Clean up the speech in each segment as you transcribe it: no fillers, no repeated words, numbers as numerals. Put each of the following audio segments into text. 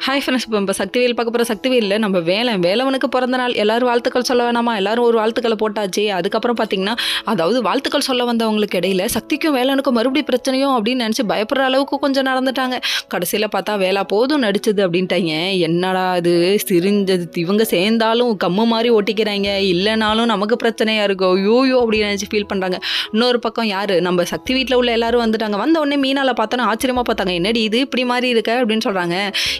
Hi friends, இப்போ சக்திவேல் பார்க்க போகிற சக்திவேலில் நம்ம வேலவனுக்கு பிறந்த நாள். எல்லோரும் வாழ்த்துக்கள் சொல்ல வேணாமா? எல்லோரும் ஒரு வாழ்த்துக்களை போட்டாச்சு. அதுக்கப்புறம் பார்த்தீங்கன்னா, அதாவது வாழ்த்துக்கள் சொல்ல வந்தவங்களுக்கு இடையில சக்திக்கும் வேலனுக்கும் மறுபடியும் பிரச்சனையோ அப்படின்னு நினச்சி பயப்படுற அளவுக்கு கொஞ்சம் நடந்துட்டாங்க. கடைசியில் பார்த்தா வேலா போதும் நடிச்சது அப்படின்ட்டாங்க. என்னடா இது சிரிஞ்சது, இவங்க சேர்ந்தாலும் கம்மு மாதிரி ஓட்டிக்கிறாங்க, இல்லைனாலும் நமக்கு பிரச்சனையாக இருக்கும் யோயோ அப்படின்னு நினச்சி ஃபீல் பண்ணுறாங்க. இன்னொரு பக்கம் யார், நம்ம சக்தி வீட்டில் உள்ள எல்லாரும் வந்துட்டாங்க. வந்த உடனே மீனால பார்த்தோன்னா ஆச்சரியமாக பார்த்தாங்க. என்னடி இது இப்படி மாதிரி இருக்க அப்படின்னு சொல்கிறாங்க.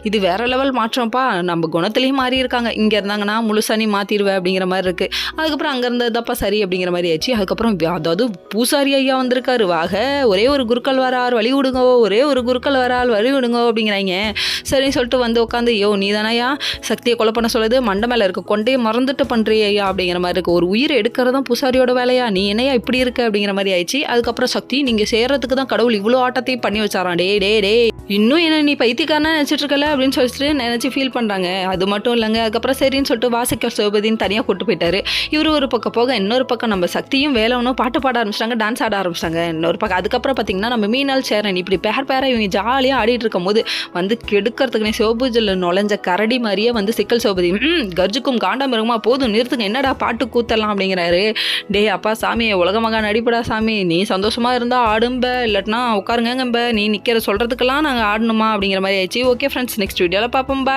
இது வேற லெவல் மாற்றம்ப்பா, நம்ம குணத்துலேயும் மாறி இருக்காங்க. இங்கே இருந்தாங்கன்னா முழுசா நீ மாற்றிடுவேன் அப்படிங்கிற மாதிரி இருக்குது. அதுக்கப்புறம் அங்கே இருந்ததப்பா சரி அப்படிங்கிற மாதிரி ஆச்சு. அதுக்கப்புறம் அதாவது பூசாரி ஐயா வந்திருக்காரு. வாக ஒரே ஒரு குருக்கள் வரார், வழி விடுங்கோ, ஒரே ஒரு குருக்கள் வரால் வழி விடுங்கோ அப்படிங்கிறாங்க. சரின்னு சொல்லிட்டு வந்து உட்காந்து, யோ நீ தானையா சக்தியை கொலை பண்ண சொல்லுது, மண்டை மேலே இருக்க கொண்டையை மறந்துட்டு பண்ணுறிய ஐயா அப்படிங்கிற மாதிரி இருக்குது. ஒரு உயிரை எடுக்கிறதும் பூசாரியோட வேலையா, நீ என்னையா இப்படி இருக்க அப்படிங்கிற மாதிரி ஆயிடுச்சு. அதுக்கப்புறம் சக்தி, நீங்கள் செய்கிறதுக்கு தான் கடவுள் இவ்வளோ ஆட்டத்தையும் பண்ணி வச்சாரான். டே இன்னும் என்ன நீ பைத்தியக்காரனா நினச்சிட்டு இருக்கல அப்படின்னு சொல்லிட்டு நினச்சி ஃபீல் பண்ணுறாங்க. அது மட்டும் இல்லைங்க. அதுக்கப்புறம் சரின்னு சொல்லிட்டு வாசிக்கர் சிவபதினு தனியாக கூட்டு போயிட்டாரு. இவர் ஒரு பக்கம் போக, இன்னொரு பக்கம் நம்ம சக்தியும் வேலவனும் பாட்டு பாட ஆரம்பிச்சிட்டாங்க, டான்ஸ் ஆட ஆரம்பிச்சிட்டாங்க இன்னொரு பக்கம். அதுக்கப்புறம் பார்த்தீங்கன்னா, நம்ம மீனால் சேரன் இப்படி பேர இவங்க ஜாலியாக ஆடிட்டு இருக்கும் போது வந்து கெடுக்கிறதுக்குனே சிவபூஜையில் நுழைஞ்ச கரடி மாதிரியே வந்து சிக்கல் சிவபதி கர்ஜுக்கும் காண்டாமிருகமா போதும் நிறுத்துங்க, என்னடா பாட்டு கூத்தலாம் அப்படிங்கிறாரு. டே அப்பா சாமி, உலகமாக நடிப்படா சாமி, நீ சந்தோஷமாக இருந்தால் ஆடும்ப, இல்லாட்டினா உட்காருங்கம்ப, நீ நிற்கிற சொல்கிறதுக்கெல்லாம் நாங்கள் ஆடணுமா அப்படிங்கிற மாதிரி ஆயிடுச்சு. ஓகே ஃப்ரெண்ட்ஸ், நெக்ஸ்ட் வீடியோவில் பார்ப்போம். பாய்.